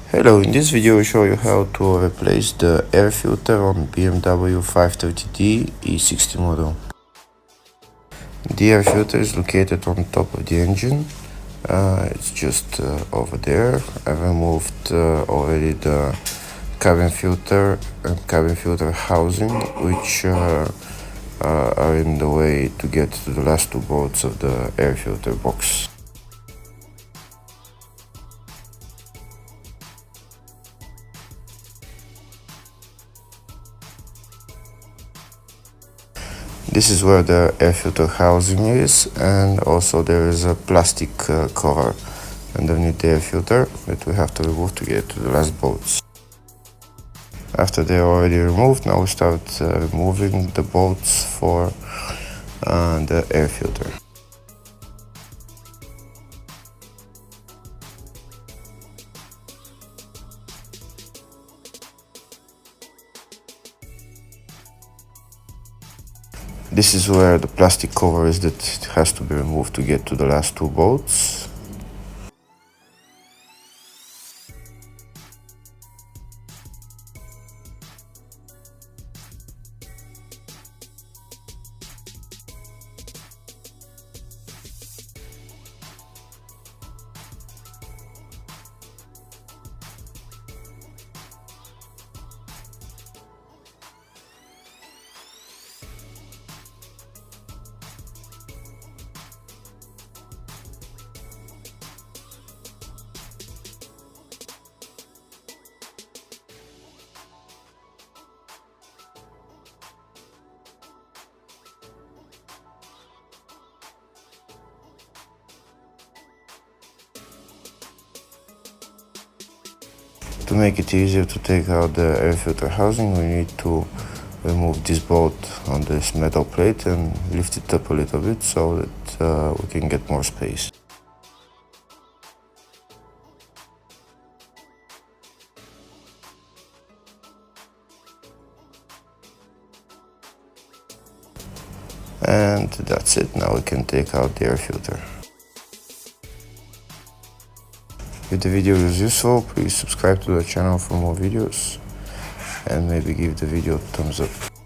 Hello, in this video I show you how to replace the air filter on BMW 530D E60 model. The air filter is located on top of the engine. It's just over there. I removed already the cabin filter and cabin filter housing, which are in the way to get to the last two bolts of the air filter box. This is where the air filter housing is, and also there is a plastic cover underneath the air filter that we have to remove to get to the last bolts. After they are already removed, now we start removing the bolts for the air filter. This is where the plastic cover is that has to be removed to get to the last two bolts. To make it easier to take out the air filter housing, we need to remove this bolt on this metal plate and lift it up a little bit so that we can get more space. And that's it, now we can take out the air filter. If the video is useful, please subscribe to the channel for more videos and maybe give the video a thumbs up.